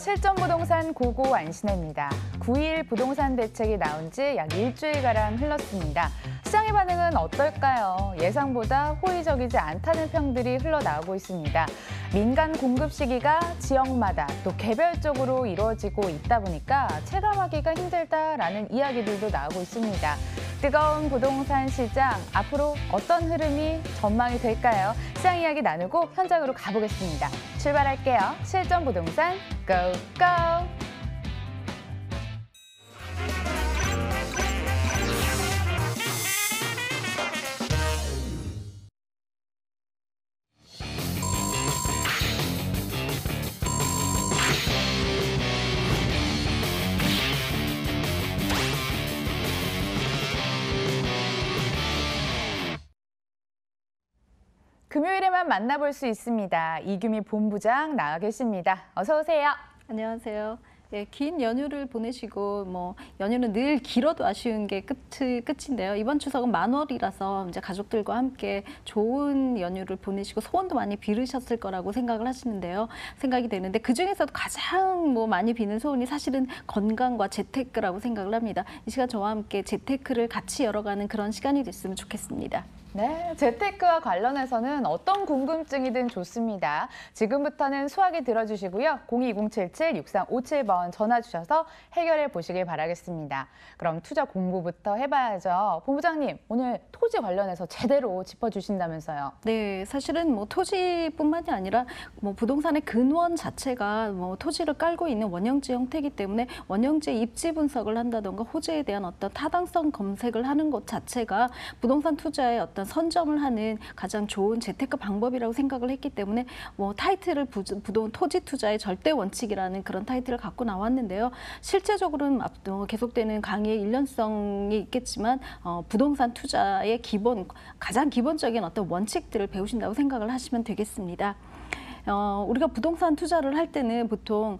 실전 부동산 고고 안신혜입니다. 9일 부동산 대책이 나온 지 약 일주일가량 흘렀습니다. 시장의 반응은 어떨까요? 예상보다 호의적이지 않다는 평들이 흘러나오고 있습니다. 민간 공급 시기가 지역마다 또 개별적으로 이루어지고 있다 보니까 체감하기가 힘들다라는 이야기들도 나오고 있습니다. 뜨거운 부동산 시장, 앞으로 어떤 흐름이 전망이 될까요? 시장 이야기 나누고 현장으로 가보겠습니다. 출발할게요. 실전 부동산 고고! 금요일에만 만나볼 수 있습니다. 이규미 본부장 나와 계십니다. 어서 오세요. 안녕하세요. 예, 긴 연휴를 보내시고 연휴는 늘 길어도 아쉬운 게 끝인데요. 이번 추석은 만월이라서 이제 가족들과 함께 좋은 연휴를 보내시고 소원도 많이 빌으셨을 거라고 생각이 되는데 그 중에서도 가장 많이 비는 소원이 사실은 건강과 재테크라고 생각을 합니다. 이 시간 저와 함께 재테크를 같이 열어가는 그런 시간이 됐으면 좋겠습니다. 네, 재테크와 관련해서는 어떤 궁금증이든 좋습니다. 지금부터는 소화기 들어주시고요. 02-077-6357번 전화 주셔서 해결해 보시길 바라겠습니다. 그럼 투자 공부부터 해봐야죠. 본부장님, 오늘 토지 관련해서 제대로 짚어주신다면서요. 네, 사실은 토지뿐만이 아니라 부동산의 근원 자체가 토지를 깔고 있는 원형지 형태이기 때문에 원형지의 입지 분석을 한다던가 호재에 대한 어떤 타당성 검색을 하는 것 자체가 부동산 투자의 어떤 선점을 하는 가장 좋은 재테크 방법이라고 생각을 했기 때문에 타이틀을 토지 투자의 절대 원칙이라는 그런 타이틀을 갖고 나왔는데요. 실제적으로는 계속되는 강의의 일련성이 있겠지만 부동산 투자의 가장 기본적인 어떤 원칙들을 배우신다고 생각을 하시면 되겠습니다. 우리가 부동산 투자를 할 때는 보통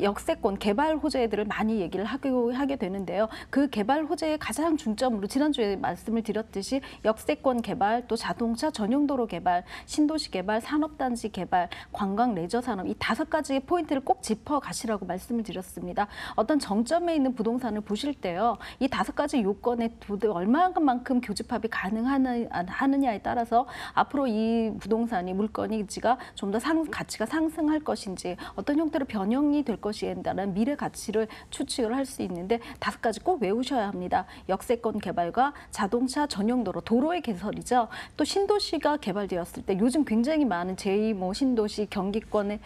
역세권 개발 호재들을 많이 얘기를 하게 되는데요. 그 개발 호재의 가장 중점으로 지난주에 말씀을 드렸듯이 역세권 개발, 또 자동차 전용도로 개발, 신도시 개발, 산업단지 개발, 관광 레저 산업 이 5가지의 포인트를 꼭 짚어 가시라고 말씀을 드렸습니다. 어떤 정점에 있는 부동산을 보실 때요. 이 5가지 요건에 얼마만큼 교집합이 가능하느냐에 따라서 앞으로 이 부동산이 물건이지가 좀 더 가치가 상승할 것인지 어떤 형태로 변형이 될 것인지라는 미래 가치를 추측을 할 수 있는데 5가지 꼭 외우셔야 합니다. 역세권 개발과 자동차 전용도로, 도로의 개설이죠. 또 신도시가 개발되었을 때 요즘 굉장히 많은 제2 신도시 경기권의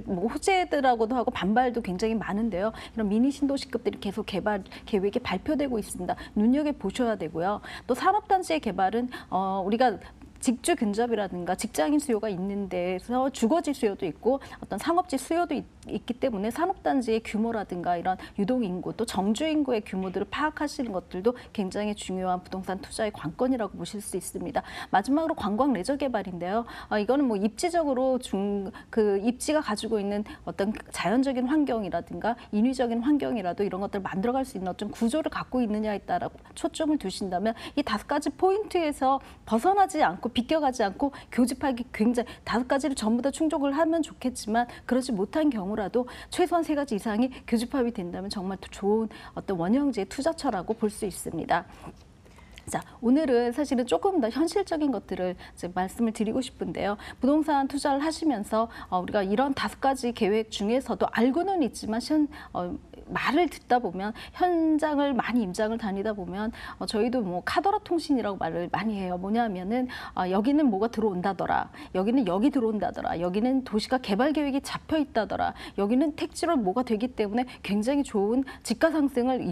호재들하고도 하고 반발도 굉장히 많은데요. 이런 미니 신도시급들이 계속 개발 계획이 발표되고 있습니다. 눈여겨보셔야 되고요. 또 산업단지의 개발은 우리가 직주 근접이라든가 직장인 수요가 있는 데서 주거지 수요도 있고 어떤 상업지 수요도 있기 때문에 산업단지의 규모라든가 이런 유동인구 또 정주인구의 규모들을 파악하시는 것들도 굉장히 중요한 부동산 투자의 관건이라고 보실 수 있습니다. 마지막으로 관광 레저 개발인데요. 이거는 입지적으로 입지가 가지고 있는 어떤 자연적인 환경이라든가 인위적인 환경이라도 이런 것들을 만들어갈 수 있는 어떤 구조를 갖고 있느냐에 따라 초점을 두신다면 이 5가지 포인트에서 벗어나지 않고 비껴가지 않고 교집하기 굉장히 5가지를 전부 다 충족을 하면 좋겠지만 그러지 못한 경우라도 최소한 3가지 이상이 교집합이 된다면 정말 좋은 어떤 원형지의 투자처라고 볼 수 있습니다. 자, 오늘은 사실은 조금 더 현실적인 것들을 이제 말씀을 드리고 싶은데요. 부동산 투자를 하시면서 우리가 이런 5가지 계획 중에서도 알고는 있지만 말을 듣다 보면 현장을 많이 임장을 다니다 보면 저희도 카더라 통신이라고 말을 많이 해요. 뭐냐면은 여기는 뭐가 들어온다더라. 여기는 여기 들어온다더라. 여기는 도시가 개발 계획이 잡혀 있다더라. 여기는 택지로 뭐가 되기 때문에 굉장히 좋은 지가 상승을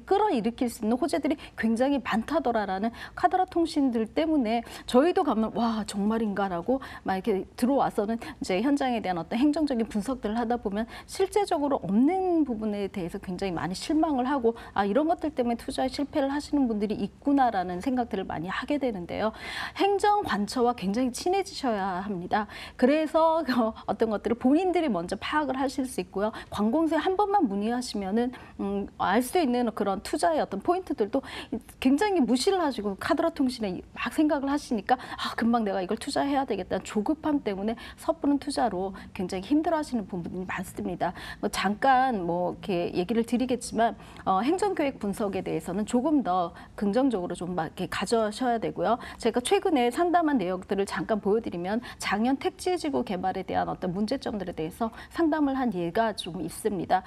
끌어일으킬 수 있는 호재들이 굉장히 많다더라라는 카더라 통신들 때문에 저희도 가면 와 정말인가라고 막 이렇게 들어와서는 이제 현장에 대한 어떤 행정적인 분석들을 하다 보면 실제적으로 없는 부분에 대해서 굉장히 많이 실망을 하고 이런 것들 때문에 투자에 실패를 하시는 분들이 있구나라는 생각들을 많이 하게 되는데요. 행정관처와 굉장히 친해지셔야 합니다. 그래서 어떤 것들을 본인들이 먼저 파악을 하실 수 있고요. 관공서에 한 번만 문의하시면은 알 수 있는 그런 투자의 어떤 포인트들도 굉장히 무시를 하시고 카드라 통신에 막 생각을 하시니까 금방 내가 이걸 투자해야 되겠다는 조급함 때문에 섣부른 투자로 굉장히 힘들어하시는 부분이 많습니다. 잠깐 이렇게 얘기를 드리겠지만 행정계획 분석에 대해서는 조금 더 긍정적으로 좀 이렇게 가져셔야 되고요. 제가 최근에 상담한 내역들을 잠깐 보여드리면 작년 택지지구 개발에 대한 어떤 문제점들에 대해서 상담을 한 예가 좀 있습니다.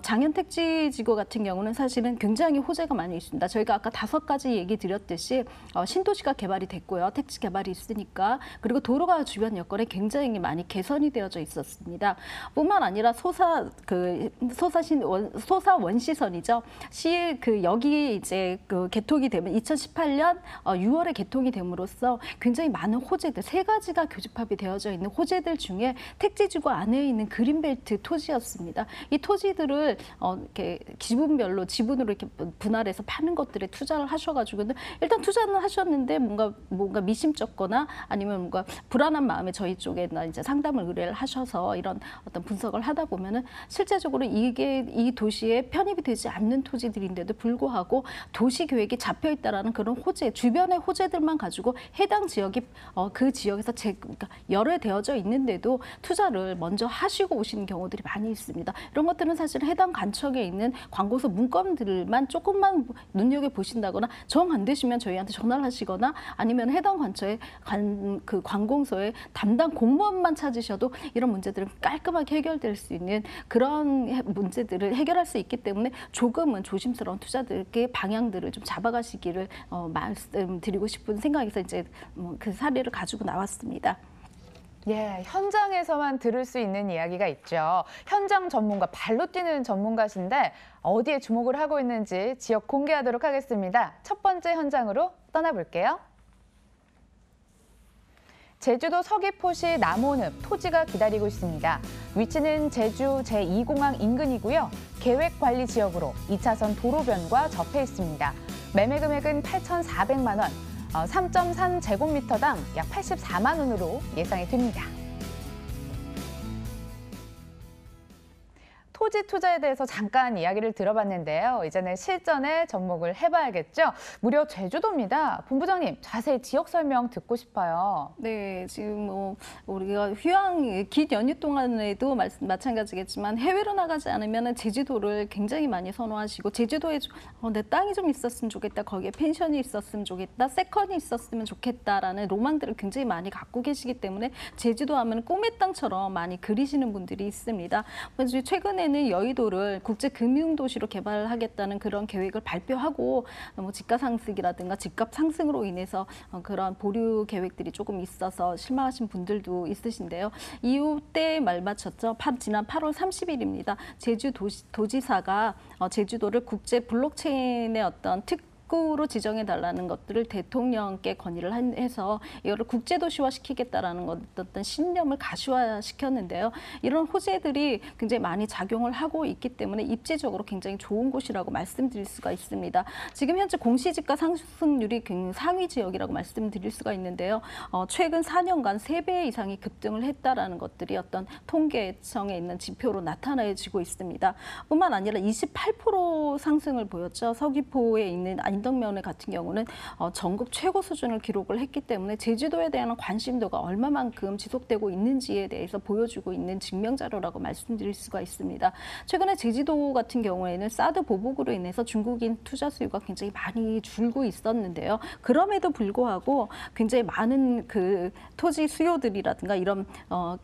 작년 택지지구 같은 경우는 사실은 굉장히 호재가 많이 있습니다. 저희가 아까 5가지 얘기 드렸듯이 신도시가 개발이 됐고요. 택지 개발이 있으니까 그리고 도로가 주변 여건에 굉장히 많이 개선이 되어져 있었습니다. 뿐만 아니라 소사 원시선이죠. 여기 이제 개통이 되면 2018년 6월에 개통이 됨으로써 굉장히 많은 호재들 3가지가 교집합이 되어져 있는 호재들 중에 택지지구 안에 있는 그린벨트 토지였습니다. 이 토지들을 이렇게 지분으로 이렇게 분할해서 파는 것들에 투자를 하셔가지고는 일단 투자는 하셨는데 뭔가 미심쩍거나 아니면 뭔가 불안한 마음에 저희 쪽에나 이제 상담을 의뢰를 하셔서 이런 어떤 분석을 하다 보면은 실제적으로 이 도시에 편입이 되지 않는 토지들인데도 불구하고 도시 계획이 잡혀 있다라는 그런 호재, 주변의 호재들만 가지고 해당 지역이 그 지역에서 그러니까 열애되어져 있는데도 투자를 먼저 하시고 오시는 경우들이 많이 있습니다. 이런 것들은 사실 해당 관청에 있는 관공서 문건들만 조금만 눈여겨 보신다거나 정 안 되시면 저희한테 전화를 하시거나 아니면 해당 관처의 관공서의 담당 공무원만 찾으셔도 이런 문제들은 깔끔하게 해결될 수 있는 그런 문제들을 해결할 수 있기 때문에 조금은 조심스러운 투자들의 방향들을 좀 잡아가시기를 말씀드리고 싶은 생각에서 이제 그 사례를 가지고 나왔습니다. 예, 현장에서만 들을 수 있는 이야기가 있죠. 현장 전문가, 발로 뛰는 전문가신데 어디에 주목을 하고 있는지 지역 공개하도록 하겠습니다. 첫 번째 현장으로 떠나볼게요. 제주도 서귀포시 남원읍 토지가 기다리고 있습니다. 위치는 제주 제2공항 인근이고요. 계획관리지역으로 2차선 도로변과 접해 있습니다. 매매 금액은 8,400만 원. 3.3제곱미터당 약 84만 원으로 예상이 됩니다. 토지 투자에 대해서 잠깐 이야기를 들어봤는데요. 이제는 실전에 접목을 해봐야겠죠. 무려 제주도입니다. 본부장님, 자세히 지역 설명 듣고 싶어요. 네, 지금 우리가 긴 연휴 동안에도 마찬가지겠지만 해외로 나가지 않으면 제주도를 굉장히 많이 선호하시고 제주도에 내 땅이 좀 있었으면 좋겠다, 거기에 펜션이 있었으면 좋겠다, 세컨이 있었으면 좋겠다라는 로망들을 굉장히 많이 갖고 계시기 때문에 제주도 하면 꿈의 땅처럼 많이 그리시는 분들이 있습니다. 최근에는 여의도를 국제금융도시로 개발하겠다는 그런 계획을 발표하고 집가 상승이라든가 집값 상승으로 인해서 그런 보류 계획들이 조금 있어서 실망하신 분들도 있으신데요. 이때 말 맞췄죠. 지난 8월 30일입니다. 제주도지사가 제주도를 국제 블록체인의 어떤 로 지정해달라는 것들을 대통령께 건의를 해서 이거를 국제도시화 시키겠다라는 어떤 신념을 가시화시켰는데요. 이런 호재들이 굉장히 많이 작용을 하고 있기 때문에 입지적으로 굉장히 좋은 곳이라고 말씀드릴 수가 있습니다. 지금 현재 공시지가 상승률이 상위 지역이라고 말씀드릴 수가 있는데요. 최근 4년간 3배 이상이 급등을 했다라는 것들이 어떤 통계청에 있는 지표로 나타나지고 있습니다. 뿐만 아니라 28% 상승을 보였죠. 서귀포에 있는 안덕면 같은 경우는 전국 최고 수준을 기록을 했기 때문에 제주도에 대한 관심도가 얼마만큼 지속되고 있는지에 대해서 보여주고 있는 증명 자료라고 말씀드릴 수가 있습니다. 최근에 제주도 같은 경우에는 사드 보복으로 인해서 중국인 투자 수요가 굉장히 많이 줄고 있었는데요. 그럼에도 불구하고 굉장히 많은 그 토지 수요들이라든가 이런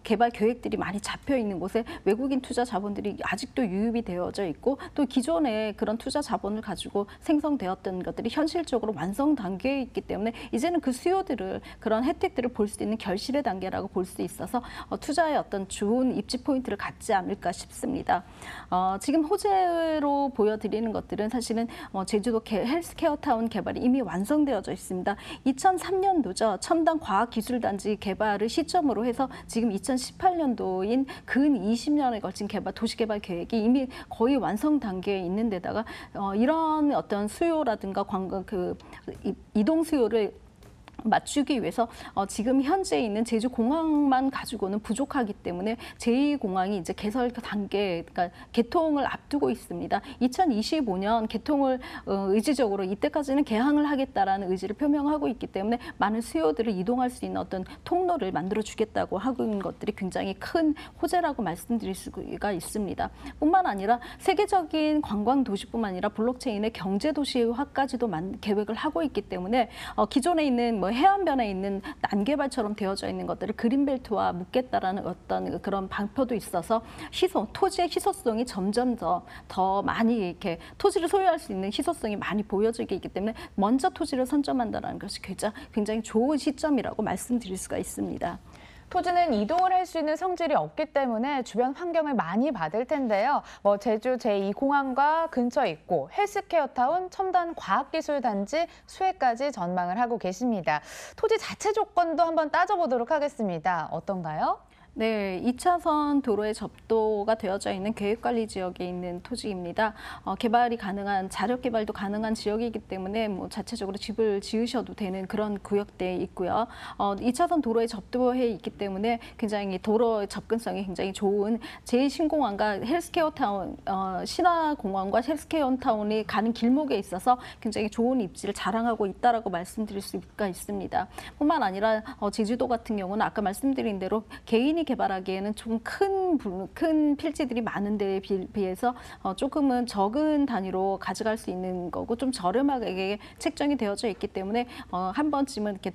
개발 계획들이 많이 잡혀 있는 곳에 외국인 투자 자본들이 아직도 유입이 되어져 있고 또 기존에 그런 투자 자본을 가지고 생성되었던 것들이 현실적으로 완성 단계에 있기 때문에 이제는 그 수요들을 그런 혜택들을 볼 수 있는 결실의 단계라고 볼 수 있어서 투자의 어떤 좋은 입지 포인트를 갖지 않을까 싶습니다. 지금 호재로 보여드리는 것들은 사실은 제주도 헬스케어 타운 개발이 이미 완성되어져 있습니다. 2003년도죠. 첨단 과학기술단지 개발을 시점으로 해서 지금 2018년도인 근 20년에 걸친 도시개발 계획이 이미 거의 완성 단계에 있는 데다가 이런 어떤 수요라든가 관광 이동 수요를 맞추기 위해서 지금 현재 있는 제주 공항만 가지고는 부족하기 때문에 제2공항이 이제 개설 단계, 그러니까 개통을 앞두고 있습니다. 2025년 개통을 의지적으로 이때까지는 개항을 하겠다라는 의지를 표명하고 있기 때문에 많은 수요들을 이동할 수 있는 어떤 통로를 만들어 주겠다고 하고 있는 것들이 굉장히 큰 호재라고 말씀드릴 수가 있습니다. 뿐만 아니라 세계적인 관광 도시뿐만 아니라 블록체인의 경제 도시화까지도 계획을 하고 있기 때문에 기존에 있는 해안변에 있는 난개발처럼 되어져 있는 것들을 그린벨트와 묶겠다라는 어떤 그런 방표도 있어서 토지의 희소성이 점점 더 많이 이렇게 토지를 소유할 수 있는 희소성이 많이 보여지게 있기 때문에 먼저 토지를 선점한다는 것이 굉장히 좋은 시점이라고 말씀드릴 수가 있습니다. 토지는 이동을 할 수 있는 성질이 없기 때문에 주변 환경을 많이 받을 텐데요. 제주 제2공항과 근처에 있고 헬스케어타운, 첨단 과학기술단지, 수혜까지 전망을 하고 계십니다. 토지 자체 조건도 한번 따져보도록 하겠습니다. 어떤가요? 네, 2차선 도로에 접도가 되어져 있는 계획관리 지역에 있는 토지입니다. 개발이 가능한, 자력 개발도 가능한 지역이기 때문에 자체적으로 집을 지으셔도 되는 그런 구역대에 있고요. 2차선 도로에 접도해 있기 때문에 굉장히 도로 접근성이 굉장히 좋은 제2신공항과 헬스케어타운, 신화공항과 헬스케어타운이 가는 길목에 있어서 굉장히 좋은 입지를 자랑하고 있다라고 말씀드릴 수가 있습니다. 뿐만 아니라 제주도 같은 경우는 아까 말씀드린 대로 개인이 개발하기에는 좀 큰 필지들이 많은 데에 비해서 조금은 적은 단위로 가져갈 수 있는 거고 좀 저렴하게 책정이 되어져 있기 때문에 한 번쯤은 이렇게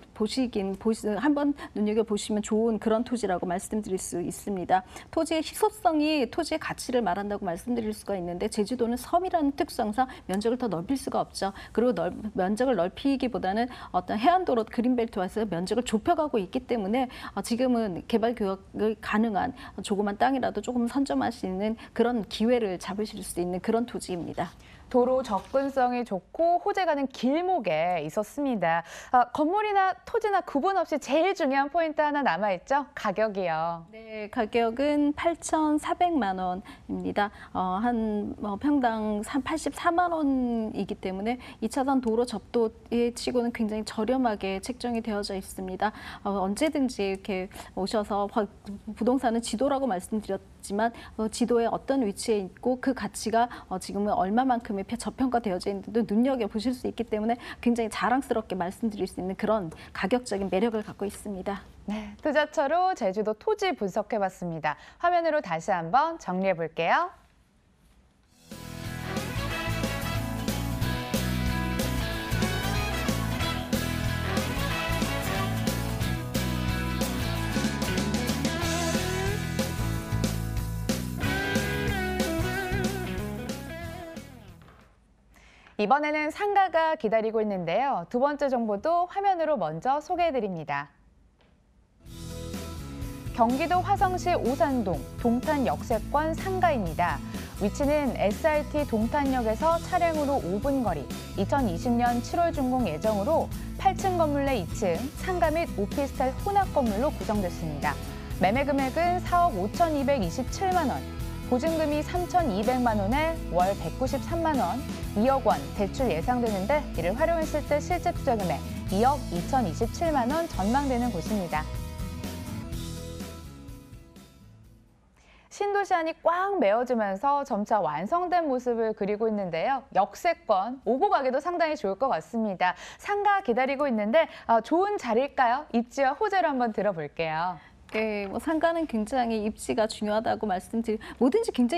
한번 눈여겨보시면 좋은 그런 토지라고 말씀드릴 수 있습니다. 토지의 희소성이 토지의 가치를 말한다고 말씀드릴 수가 있는데 제주도는 섬이라는 특성상 면적을 더 넓힐 수가 없죠. 그리고 면적을 넓히기보다는 어떤 해안도로 그린벨트와서 면적을 좁혀가고 있기 때문에 지금은 개발 교역을 가능한 조그만 땅이라도 조금 선점할 수 있는 그런 기회를 잡으실 수 있는 그런 토지입니다. 도로 접근성이 좋고 호재가는 길목에 있었습니다. 건물이나 토지나 구분 없이 제일 중요한 포인트 하나 남아있죠? 가격이요. 네, 가격은 8,400만 원입니다. 평당 84만 원이기 때문에 2차선 도로 접도에 치고는 굉장히 저렴하게 책정이 되어져 있습니다. 언제든지 이렇게 오셔서 부동산은 지도라고 말씀드렸지만 지도에 어떤 위치에 있고 그 가치가 지금은 얼마만큼의 저평가되어져 있는데도 눈여겨보실 수 있기 때문에 굉장히 자랑스럽게 말씀드릴 수 있는 그런 가격적인 매력을 갖고 있습니다. 네, 투자처로 제주도 토지 분석해봤습니다. 화면으로 다시 한번 정리해볼게요. 이번에는 상가가 기다리고 있는데요. 두 번째 정보도 화면으로 먼저 소개해드립니다. 경기도 화성시 오산동 동탄 역세권 상가입니다. 위치는 SRT 동탄역에서 차량으로 5분 거리, 2020년 7월 준공 예정으로 8층 건물 내 2층 상가 및 오피스텔 혼합 건물로 구성됐습니다. 매매 금액은 4억 5,227만 원, 보증금이 3,200만 원에 월 193만 원, 2억 원 대출 예상되는데 이를 활용했을 때 실제 투자 금액 2억 2,027만 원 전망되는 곳입니다. 신도시 안이 꽉 메워지면서 점차 완성된 모습을 그리고 있는데요. 역세권 오고 가기도 상당히 좋을 것 같습니다. 상가 기다리고 있는데 좋은 자리일까요? 입지와 호재를 한번 들어볼게요. 네, 뭐 상가는 굉장히 입지가 중요하다고 뭐든지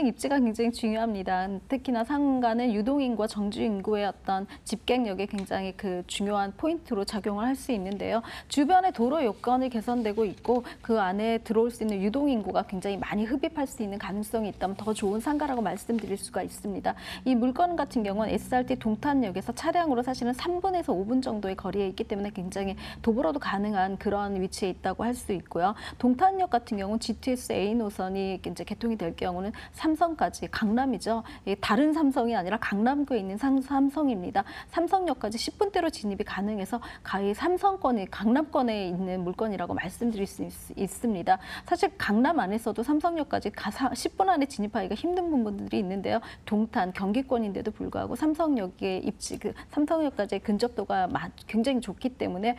입지가 굉장히 중요합니다. 특히나 상가는 유동인구와 정주인구의 어떤 집객력에 굉장히 그 중요한 포인트로 작용을 할 수 있는데요. 주변의 도로 여건이 개선되고 있고 그 안에 들어올 수 있는 유동인구가 굉장히 많이 흡입할 수 있는 가능성이 있다면 더 좋은 상가라고 말씀드릴 수가 있습니다. 이 물건 같은 경우는 SRT 동탄역에서 차량으로 사실은 3분에서 5분 정도의 거리에 있기 때문에 굉장히 도보로도 가능한 그런 위치에 있다고 할 수 있고요. 동탄역 같은 경우는 GTX A 노선이 이제 개통이 될 경우는 삼성까지 강남이죠. 다른 삼성이 아니라 강남구에 있는 삼성입니다. 삼성역까지 10분대로 진입이 가능해서 가히 삼성권이 강남권에 있는 물건이라고 말씀드릴 수 있습니다. 사실 강남 안에서도 삼성역까지 10분 안에 진입하기가 힘든 부분들이 있는데요. 동탄 경기권인데도 불구하고 삼성역의 입지, 삼성역까지의 근접도가 굉장히 좋기 때문에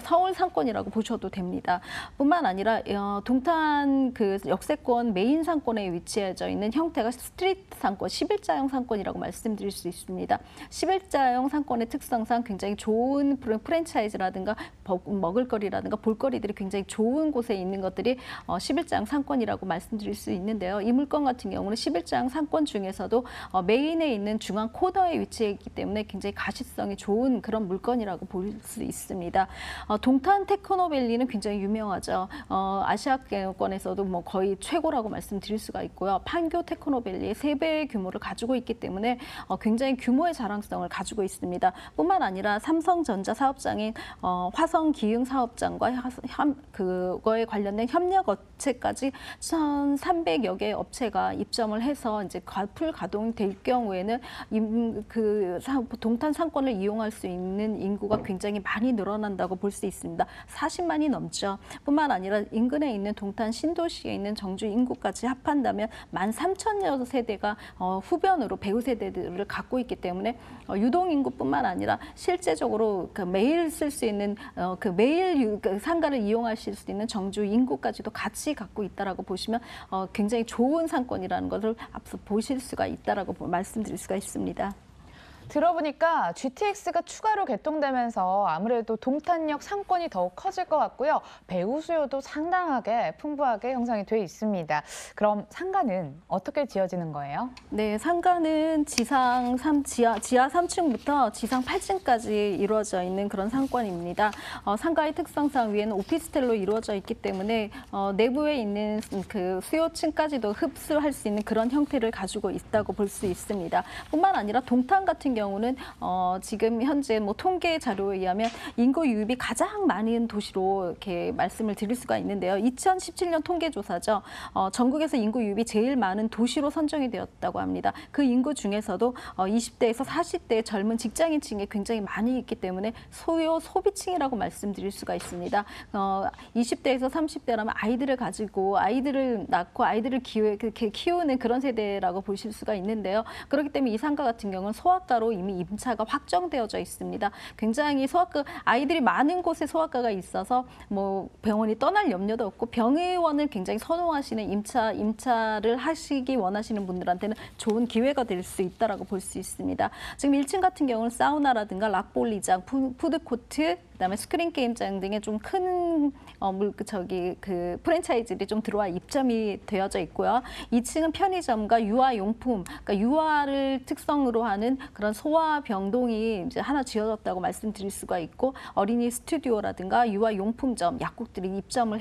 서울 상권이라고 보셔도 됩니다. 뿐만 아니라 동탄 그 역세권 메인 상권에 위치해져 있는 형태가 스트리트 상권, 11자형 상권이라고 말씀드릴 수 있습니다. 11자형 상권의 특성상 굉장히 좋은 프랜차이즈라든가 먹을거리라든가 볼거리들이 굉장히 좋은 곳에 있는 것들이 11자형 상권이라고 말씀드릴 수 있는데요. 이 물건 같은 경우는 11자형 상권 중에서도 메인에 있는 중앙 코너에 위치해 있기 때문에 굉장히 가시성이 좋은 그런 물건이라고 볼 수 있습니다. 동탄 테크노밸리는 굉장히 유명하죠. 아시아권에서도 뭐 거의 최고라고 말씀드릴 수가 있고요. 판교 테크노밸리의 3배의 규모를 가지고 있기 때문에 굉장히 규모의 자랑성을 가지고 있습니다. 뿐만 아니라 삼성전자 사업장인 화성기흥 사업장과 그거에 관련된 협력 업체까지 1,300여 개의 업체가 입점을 해서 이제 풀 가동이 될 경우에는 동탄 상권을 이용할 수 있는 인구가 굉장히 많이 늘어난다고 볼 수 있습니다. 40만이 넘죠. 뿐만 아니라 인근에 있는 동탄 신도시에 있는 정주 인구까지 합한다면 13,000여 세대가 후변으로 배후 세대들을 갖고 있기 때문에 유동 인구뿐만 아니라 실제적으로 매일 쓸 수 있는 매일 상가를 이용하실 수 있는 정주 인구까지도 같이 갖고 있다라고 보시면 굉장히 좋은 상권이라는 것을 앞서 보실 수가 있다라고 말씀드릴 수가 있습니다. 들어보니까 GTX가 추가로 개통되면서 아무래도 동탄역 상권이 더욱 커질 것 같고요. 배우 수요도 상당하게 풍부하게 형성이 돼 있습니다. 그럼 상가는 어떻게 지어지는 거예요? 네, 상가는 지하 3층부터 지상 8층까지 이루어져 있는 그런 상권입니다. 상가의 특성상 위에는 오피스텔로 이루어져 있기 때문에 내부에 있는 그 수요층까지도 흡수할 수 있는 그런 형태를 가지고 있다고 볼 수 있습니다. 뿐만 아니라 동탄 같은 경우는 지금 현재 뭐 통계 자료에 의하면 인구 유입이 가장 많은 도시로 이렇게 말씀을 드릴 수가 있는데요. 2017년 통계조사죠. 전국에서 인구 유입이 제일 많은 도시로 선정이 되었다고 합니다. 그 인구 중에서도 20대에서 40대의 젊은 직장인층이 굉장히 많이 있기 때문에 소비층이라고 말씀드릴 수가 있습니다. 20대에서 30대라면 아이들을 낳고 아이들을 키우는 그런 세대라고 보실 수가 있는데요. 그렇기 때문에 이 상가 같은 경우는 소아가로 이미 임차가 확정되어져 있습니다. 굉장히 아이들이 많은 곳에 소아과가 있어서 뭐 병원이 떠날 염려도 없고 병의원을 굉장히 선호하시는 임차를 하시기 원하시는 분들한테는 좋은 기회가 될 수 있다라고 볼 수 있습니다. 지금 1층 같은 경우는 사우나라든가 락볼리장, 푸드코트, 그다음에 스크린 게임장 등의 좀 큰 프랜차이즈들이 좀 들어와 입점이 되어져 있고요. 2층은 편의점과 유아용품, 그러니까 유아를 특성으로 하는 그런 소아병동이 이제 하나 지어졌다고 말씀드릴 수가 있고 어린이 스튜디오라든가 유아용품점, 약국들이 입점을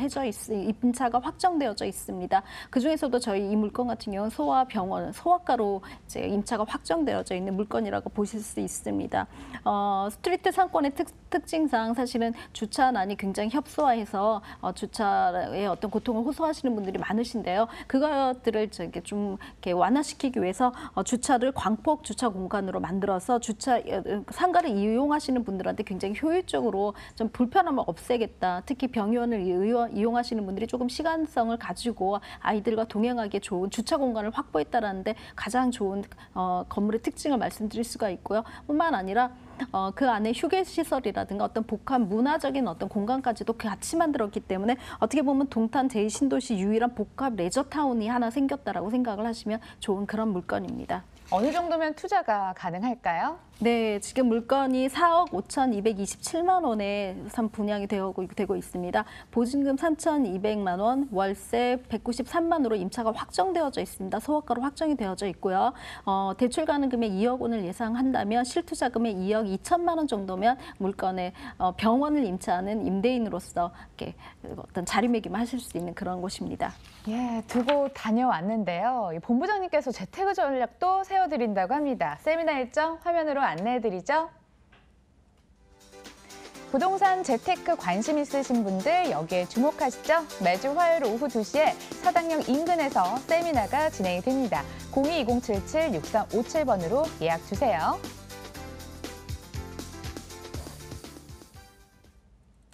임차가 확정되어져 있습니다. 그 중에서도 저희 이 물건 같은 경우는 소아병원, 소아과로 이제 임차가 확정되어져 있는 물건이라고 보실 수 있습니다. 스트리트 상권의 특징상 사실은 주차난이 굉장히 협소화해서 주차에 어떤 고통을 호소하시는 분들이 많으신데요. 그것들을 좀 이렇게 완화시키기 위해서 주차를 광폭 주차 공간으로 만들어서 상가를 이용하시는 분들한테 굉장히 효율적으로 좀 불편함을 없애겠다. 특히 병의원을 이용하시는 분들이 조금 시간성을 가지고 아이들과 동행하기에 좋은 주차 공간을 확보했다라는데 가장 좋은 건물의 특징을 말씀드릴 수가 있고요. 뿐만 아니라 그 안에 휴게시설이라든가 어떤 복합 문화적인 어떤 공간까지도 같이 만들었기 때문에 어떻게 보면 동탄 제2신도시 유일한 복합 레저타운이 하나 생겼다라고 생각을 하시면 좋은 그런 물건입니다. 어느 정도면 투자가 가능할까요? 네, 지금 물건이 4억 5,227만 원에 분양이 되고 있습니다. 보증금 3,200만 원, 월세 193만 원으로 임차가 확정되어져 있습니다. 소액가로 확정이 되어져 있고요. 대출 가능 금액 2억 원을 예상한다면 실투자 금액 2억 2천만 원 정도면 물건에 병원을 임차하는 임대인으로서 이렇게 어떤 자리매김을 하실 수 있는 그런 곳입니다. 예, 두 곳 다녀왔는데요. 이 본부장님께서 재테크 전략도 세워드린다고 합니다. 세미나 일정 화면으로 안내해드리죠. 부동산 재테크 관심 있으신 분들 여기에 주목하시죠. 매주 화요일 오후 2시에 사당역 인근에서 세미나가 진행이 됩니다. 02-2077-6357번으로 예약 주세요.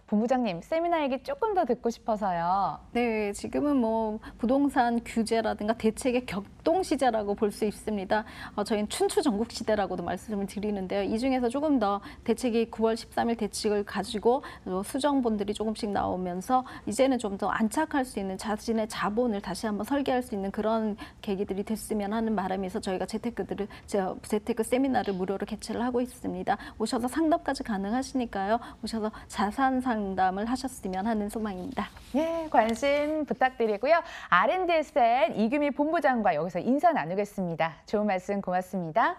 본부장님, 세미나 얘기 조금 더 듣고 싶어서요. 네, 지금은 뭐 부동산 규제라든가 대책의 격동시대라고 볼 수 있습니다. 저희는 춘추 전국 시대라고도 말씀을 드리는데요. 이 중에서 조금 더 대책이 9월 13일 대책을 가지고 수정본들이 조금씩 나오면서 이제는 좀 더 안착할 수 있는 자신의 자본을 다시 한번 설계할 수 있는 그런 계기들이 됐으면 하는 바람에서 저희가 재테크 세미나를 무료로 개최를 하고 있습니다. 오셔서 상담까지 가능하시니까요. 오셔서 자산 상담을 하셨으면 하는 소망입니다. 예, 관심 부탁드리고요. R&DSN 이규미 본부장과 여기서 인사 나누겠습니다. 좋은 말씀 고맙습니다.